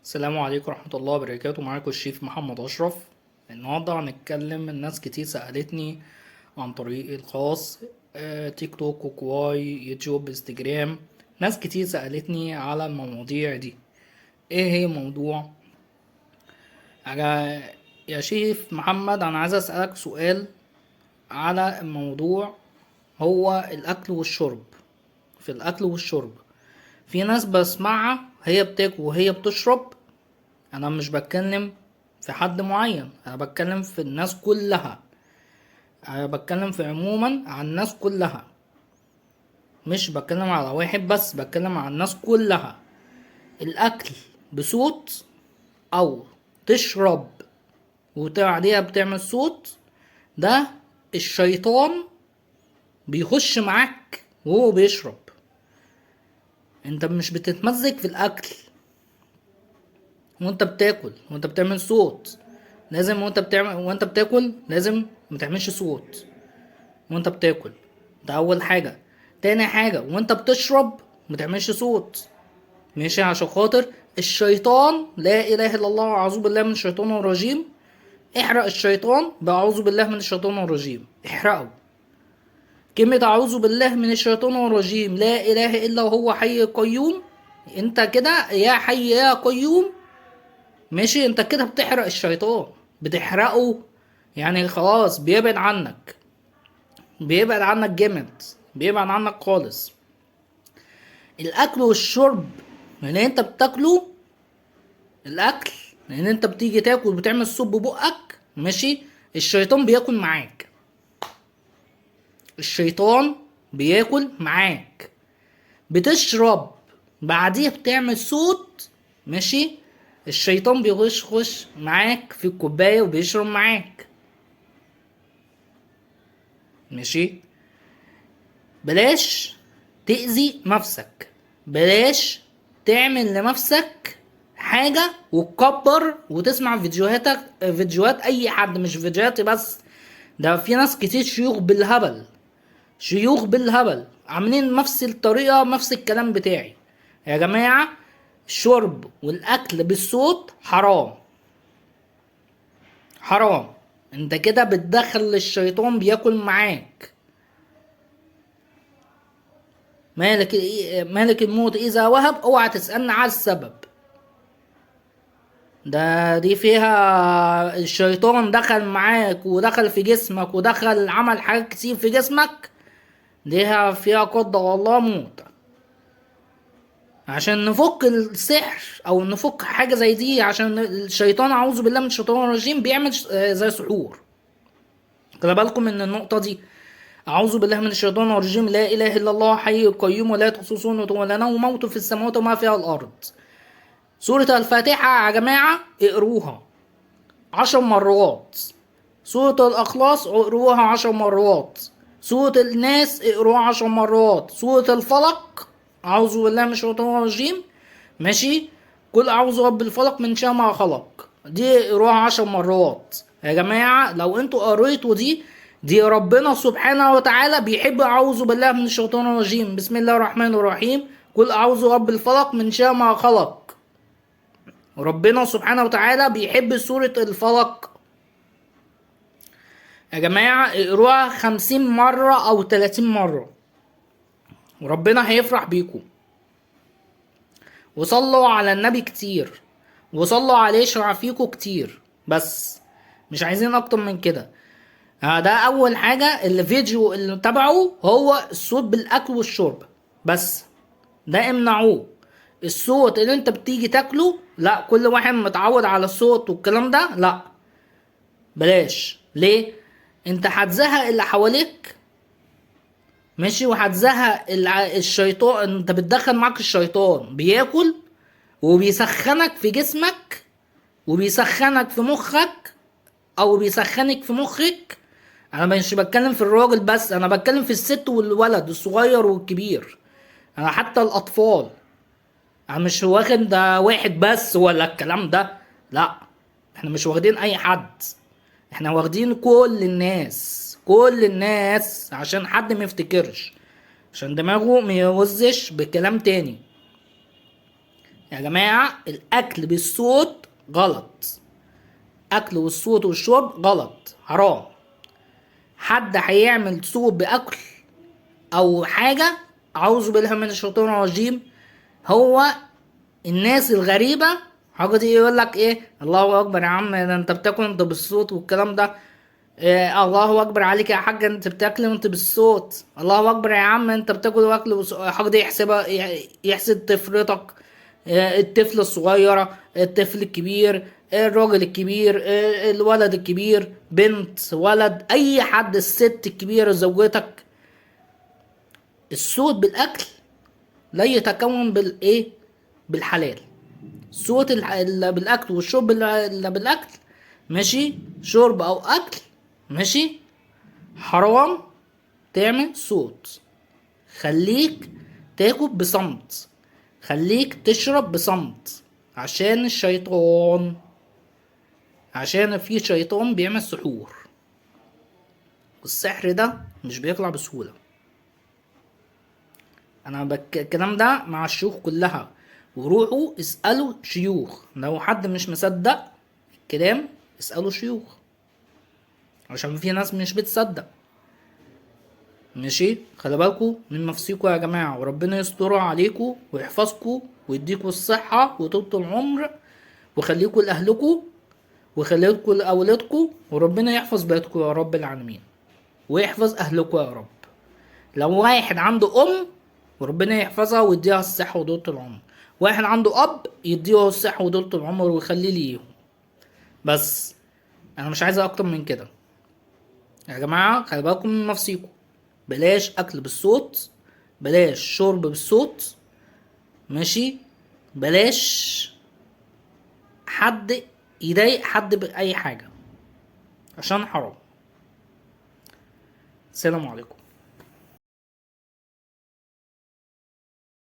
السلام عليكم ورحمة الله وبركاته. معاكم الشيف محمد أشرف. النهاردة هنتكلم. الناس كتير سألتني عن طريقي الخاص، تيك توك وكواي يوتيوب انستجرام. ناس كتير سألتني على المواضيع دي. ايه هي موضوع أنا يا شيف محمد، أنا عايز أسألك سؤال على الموضوع. هو الأكل والشرب. في الأكل والشرب في ناس بسمعها هي بتاكل وهي بتشرب. انا مش بتكلم في حد معين، انا بتكلم في الناس كلها. انا بتكلم في عموما عن الناس كلها، مش بتكلم على واحد بس، بتكلم على الناس كلها. الاكل بصوت او تشرب وبعديها بتعمل صوت، ده الشيطان بيخش معاك وهو بيشرب. انت مش بتتمزج في الاكل وانت بتاكل وانت بتعمل صوت. لازم وانت بتاكل لازم متعملش صوت وانت بتاكل. ده اول حاجة. تاني حاجة، وانت بتشرب متعملش صوت. ماشي، عشان خاطر الشيطان، لا اله الا الله واعوذ بالله من الشيطان الرجيم. احرق الشيطان باعوذ بالله من الشيطان الرجيم، احرقه. كلمة اعوذ بالله من الشيطان الرجيم، لا اله الا هو حي قيوم. انت كده يا حي يا قيوم. ماشي، انت كده بتحرق الشيطان، بتحرقه. يعني خلاص بيبعد عنك، بيبعد عنك جامد، بيبعد عنك خالص. الاكل والشرب اللي انت بتاكله، الاكل لان انت بتيجي تاكل وبتعمل صوب ببقك، ماشي. الشيطان بياكل معاك، الشيطان بياكل معاك. بتشرب بعديها بتعمل صوت، ماشي. الشيطان بيخش معاك في الكوباية وبيشرب معاك، ماشي. بلاش تأذي نفسك، بلاش تعمل لنفسك حاجة وتكبر وتسمع فيديوهات اي حد، مش فيديوهاتي بس. ده في ناس كتير شيوخ بالهبل، شيوخ بالهبل عاملين نفس الطريقة نفس الكلام بتاعي. يا جماعة، الشرب والاكل بالصوت حرام، حرام. انت كده بتدخل الشيطان بياكل معاك. مالك الموت اذا وهب، اوعى تسألني على السبب. دي فيها الشيطان دخل معاك ودخل في جسمك ودخل عمل حاجات كتير في جسمك، دي فيها قدر الله موت. عشان نفك السحر او نفك حاجة زي دي، عشان الشيطان اعوذ بالله من الشيطان الرجيم بيعمل زي سحور. خلي بالكم من النقطة دي. أعوذ بالله من الشيطان الرجيم، لا إله إلا الله حي قيوم ولا تأخذه سنة ولا نوم، موت في السماوات وما فيها الأرض. سورة الفاتحة يا جماعة اقروها 10 مرات. سورة الأخلاص اقروها 10 مرات. سورة الناس اقروها 10 مرات. سورة الفلق، أعوذ بالله من الشيطان الرجيم، ماشي. قل أعوذ برب الفلق من شر ما خلق، دي اقروها 10 مرات. يا جماعة لو انتوا قريتوا دي ربنا سبحانه وتعالى بيحب أعوذ بالله من الشيطان الرجيم، بسم الله الرحمن الرحيم، قل أعوذ برب الفلق من شر ما خلق. ربنا سبحانه وتعالى بيحب سورة الفلق. يا جماعة اقروها 50 مرة أو 30 مرة، وربنا هيفرح بيكم. وصلوا على النبي كتير، وصلوا عليه يشرع فيكم كتير، بس مش عايزين أكتر من كده. ده أول حاجة. الفيديو اللي تبعه هو الصوت بالأكل والشرب بس، ده امنعوه. الصوت اللي انت بتيجي تاكله، لا، كل واحد متعود على الصوت والكلام ده، لا، بلاش. ليه؟ انت هتزهق اللي حواليك، ماشي، وهتزهق الشيطان. انت بتدخل معاك الشيطان بياكل وبيسخنك في جسمك وبيسخنك في مخك او بيسخنك في مخك. انا مش بتكلم في الراجل بس، انا بتكلم في الست والولد الصغير والكبير، انا حتى الاطفال. انا مش واخد ده واحد بس ولا الكلام ده، لا، احنا مش واخدين اي حد، احنا واخدين كل الناس، كل الناس، عشان حد ما يفتكرش، عشان دماغه ما يوزش بكلام تاني. يا جماعة الأكل بالصوت غلط، أكل والصوت والشرب غلط، حرام. حد هيعمل صوت بأكل أو حاجة، أعوذ بالله من الشيطان الرجيم. هو الناس الغريبة حاجة يقول لك ايه، الله اكبر يا عم، ده انت بتاكل انت بالصوت والكلام ده. إيه الله اكبر عليك يا حاج، انت بتاكل انت بالصوت، الله اكبر يا عم انت بتاكل واكل حاجة دي يحسبها، يحسب طفلتك، الطفل الصغيرة، الطفل الكبير، الراجل الكبير، الولد الكبير، بنت ولد اي حد، الست الكبيرة زوجتك. الصوت بالاكل لا يتكون بالايه، بالحلال. صوت بالاكل والشرب اللي بالاكل، ماشي، شرب او اكل، ماشي، حرام تعمل صوت. خليك تاكل بصمت، خليك تشرب بصمت، عشان الشيطان، عشان في شيطان بيعمل سحور، والسحر ده مش بيطلع بسهولة. انا الكلام ده مع الشيوخ كلها، وروحوا اسألوا شيوخ، لو حد مش مصدق الكلام اسألوا شيوخ، عشان في ناس مش بتصدق. ماشي، خلي بالكوا من نفسيكوا يا جماعة، وربنا يستر عليكوا ويحفظكوا ويديكوا الصحة وطول العمر، وخليكوا لأهلكوا وخليكوا لأولادكوا، وربنا يحفظ بيتكوا يا رب العالمين، ويحفظ أهلكوا يا رب. لو واحد عنده أم، وربنا يحفظها ويديها الصحة وطول العمر. واحد عنده أب، يديه الصحة وطول العمر ويخليه ليهم. بس أنا مش عايز أكتر من كده يا جماعة. خلي بالكم من نفسيكم، بلاش أكل بالصوت، بلاش شرب بالصوت، ماشي، بلاش حد يضايق حد بأي حاجة، عشان حرام. السلام عليكم.